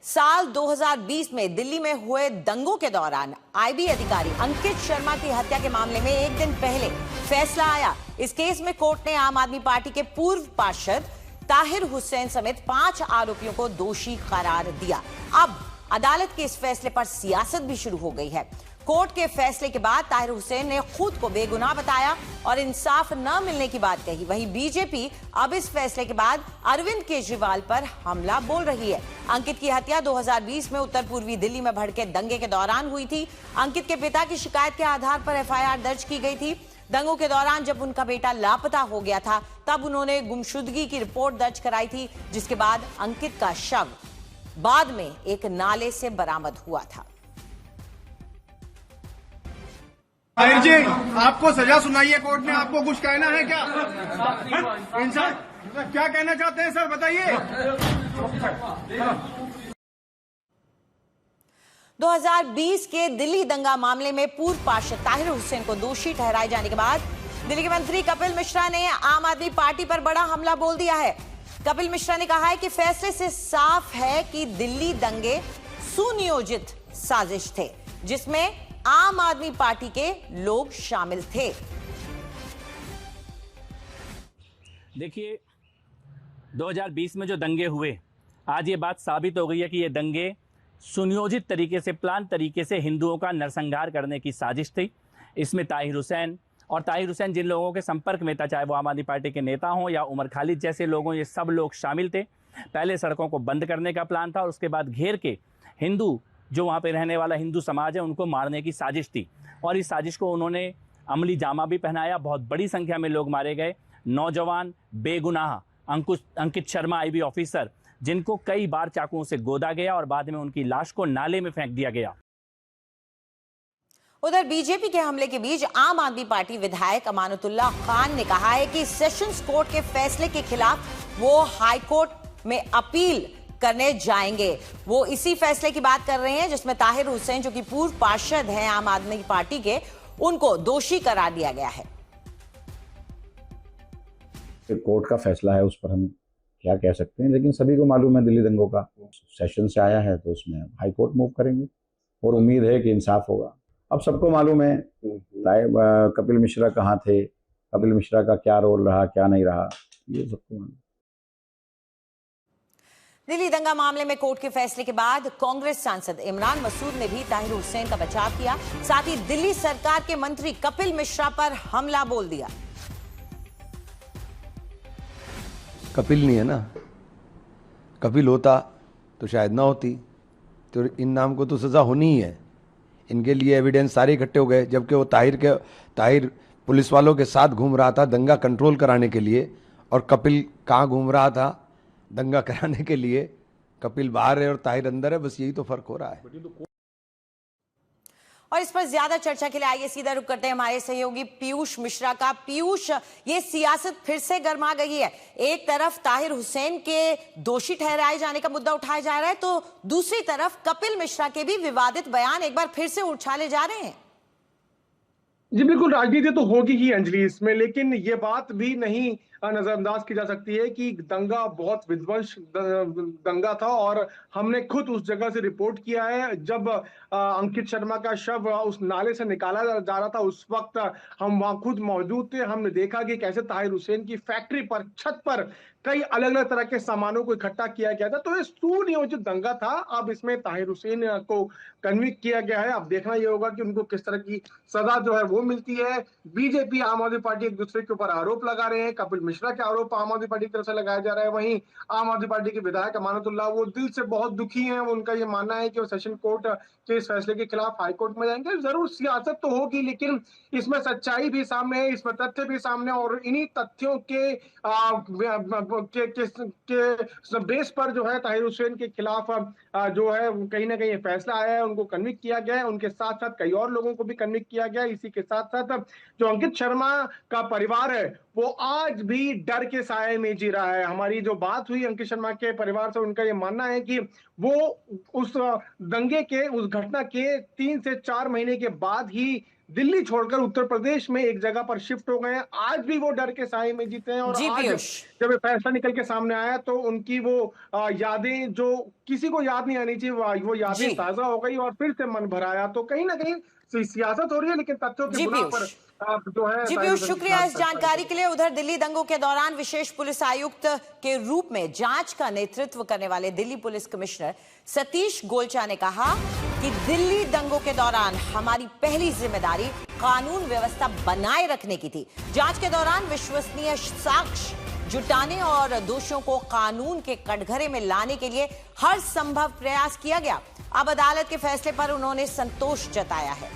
साल 2020 में दिल्ली में हुए दंगों के दौरान आईबी अधिकारी अंकित शर्मा की हत्या के मामले में एक दिन पहले फैसला आया। इस केस में कोर्ट ने आम आदमी पार्टी के पूर्व पार्षद ताहिर हुसैन समेत 5 आरोपियों को दोषी करार दिया। अब अदालत के इस फैसले पर सियासत भी शुरू हो गई है। कोर्ट के फैसले के बाद ताहिर हुसैन ने खुद को बेगुनाह बताया और इंसाफ न मिलने की बात कही। वहीं बीजेपी अब इस फैसले के बाद अरविंद केजरीवाल पर हमला बोल रही है। अंकित की हत्या 2020 में उत्तर पूर्वी दिल्ली में भड़के दंगे के दौरान हुई थी। अंकित के पिता की शिकायत के आधार पर एफआईआर दर्ज की गई थी। दंगों के दौरान जब उनका बेटा लापता हो गया था तब उन्होंने गुमशुदगी की रिपोर्ट दर्ज कराई थी, जिसके बाद अंकित का शव बाद में एक नाले से बरामद हुआ था। ताहिर जी, आपको सजा सुनाई है कोर्ट ने, आपको कुछ कहना है क्या? इंसान क्या कहना चाहते हैं सर, बताइए। 2020 के दिल्ली दंगा मामले में पूर्व पार्षद ताहिर हुसैन को दोषी ठहराए जाने के बाद दिल्ली के मंत्री कपिल मिश्रा ने आम आदमी पार्टी पर बड़ा हमला बोल दिया है। कपिल मिश्रा ने कहा है कि फैसले से साफ है कि दिल्ली दंगे सुनियोजित साजिश थे, जिसमें आम आदमी पार्टी के लोग शामिल थे। देखिए, 2020 में जो दंगे हुए, आज ये बात साबित हो गई है कि ये दंगे सुनियोजित तरीके से, प्लान तरीके से हिंदुओं का नरसंहार करने की साजिश थी। इसमें ताहिर हुसैन जिन लोगों के संपर्क में था, चाहे वो आम आदमी पार्टी के नेता हों या उमर खालिद जैसे लोगों, ये सब लोग शामिल थे। पहले सड़कों को बंद करने का प्लान था और उसके बाद घेर के हिंदू, जो वहाँ पे रहने वाला हिंदू समाज है, उनको मारने की साजिश थी। और इस साजिश को उन्होंने अमली जामा भी पहनाया। बहुत बड़ी संख्या में लोग मारे गए। नौजवान बेगुनाह अंकित शर्मा आईबी ऑफिसर, जिनको कई बार चाकुओं से गोदा गया और बाद में उनकी लाश को नाले में फेंक दिया गया। उधर बीजेपी के हमले के बीच आम आदमी पार्टी विधायक अमानतुल्लाह खान ने कहा है कि सेशंस कोर्ट के फैसले के खिलाफ वो हाई कोर्ट में अपील करने जाएंगे। वो इसी फैसले की बात कर रहे हैं जिसमें ताहिर हुसैन, जो कि पूर्व पार्षद हैं आम आदमी पार्टी के, उनको दोषी करार दिया गया है। कोर्ट का फैसला है, उस पर हम क्या कह सकते हैं, लेकिन सभी को मालूम है दिल्ली दंगों का सेशन से आया है तो उसमें हाई कोर्ट मूव करेंगे और उम्मीद है कि इंसाफ होगा। अब सबको मालूम है कपिल मिश्रा कहाँ थे, कपिल मिश्रा का क्या रोल रहा, क्या नहीं रहा, ये सबको मालूम। दिल्ली दंगा मामले में कोर्ट के फैसले के बाद कांग्रेस सांसद इमरान मसूद ने भी ताहिर हुसैन का बचाव किया। साथ ही दिल्ली सरकार के मंत्री कपिल मिश्रा पर हमला बोल दिया। कपिल नहीं है ना, कपिल होता तो शायद ना होती, तो इन नाम को तो सजा होनी ही है। इनके लिए एविडेंस सारे इकट्ठे हो गए, जबकि वो ताहिर पुलिस वालों के साथ घूम रहा था दंगा कंट्रोल कराने के लिए, और कपिल कहाँ घूम रहा था दंगा कराने के लिए। कपिल बाहर है और ताहिर अंदर है, बस यही तो फर्क हो रहा है। और इस पर ज्यादा चर्चा के लिए आइए सीधा रुख करते हैं हमारे सहयोगी पीयूष मिश्रा का। पीयूष, ये सियासत फिर से गर्मा गई है। एक तरफ ताहिर हुसैन के दोषी ठहराए जाने का मुद्दा उठाया जा रहा है, तो दूसरी तरफ कपिल मिश्रा के भी विवादित बयान एक बार फिर से उछाले जा रहे हैं। जी बिल्कुल, राजनीति तो होगी ही अंजलि इसमें, लेकिन ये बात भी नहीं नजरअंदाज की जा सकती है कि दंगा बहुत विध्वंस दंगा था और हमने खुद उस जगह से रिपोर्ट किया है। जब अंकित शर्मा का शव उस नाले से निकाला जा रहा था, उस वक्त हम वहां खुद मौजूद थे। हमने देखा कि कैसे ताहिर हुसैन की फैक्ट्री पर, छत पर कई अलग अलग तरह के सामानों को इकट्ठा किया गया था। तो ये सुनियोजित दंगा था। अब इसमें ताहिर हुसैन को कन्विक्ट किया गया है। अब देखना यह होगा कि उनको किस तरह की सजा जो है वो मिलती है। बीजेपी, आम आदमी पार्टी एक दूसरे के ऊपर आरोप लगा रहे हैं। कपिल मिश्रा के आरोप आम आदमी पार्टी की तरफ से लगाया जा रहा है। वहीं आम आदमी पार्टी के विधायक अमानतुल्लाह, वो दिल से बहुत दुखी हैं। उनका ये मानना है कि वो सेशन कोर्ट के इस फैसले के खिलाफ हाई कोर्ट में जाएंगे। जरूर सियासत तो होगी, लेकिन इसमें सच्चाई भी सामने है, इसमें तथ्य भी सामने, और इन्हीं तथ्यों के बेस पर जो है ताहिर हुसैन के खिलाफ जो है कहीं ना कहीं फैसला आया है। उनको कन्विक्ट किया गया है। उनके साथ साथ कई और लोगों को भी कन्विक्ट किया गया है। इसी के साथ साथ जो अंकित शर्मा का परिवार है वो आज भी डर के साए में जी रहा है। हमारी जो बात हुई अंकित शर्मा के परिवार से, उनका ये मानना है कि वो उस दंगे के, उस घटना के 3 से 4 महीने के बाद ही दिल्ली छोड़कर उत्तर प्रदेश में एक जगह पर शिफ्ट हो गए हैं। आज भी वो डर के साए में जीते हैं और जी आज पीयूष। जब ये फैसला निकल के सामने आया तो उनकी वो यादें जो किसी को याद नहीं आनी चाहिए वो यादें जी। ताजा हो गई और फिर से मन भर आया। तो कहीं ना कहीं सियासत हो रही है, लेकिन तथ्यों की जी बुनियाद पर पीयूष। जो है जी पीयूष, शुक्रिया इस जानकारी के लिए। उधर दिल्ली दंगों के दौरान विशेष पुलिस आयुक्त के रूप में जांच का नेतृत्व करने वाले दिल्ली पुलिस कमिश्नर सतीश गोलचा ने कहा कि दिल्ली दंगों के दौरान हमारी पहली जिम्मेदारी कानून व्यवस्था बनाए रखने की थी। जांच के दौरान विश्वसनीय साक्ष्य जुटाने और दोषियों को कानून के कटघरे में लाने के लिए हर संभव प्रयास किया गया। अब अदालत के फैसले पर उन्होंने संतोष जताया है।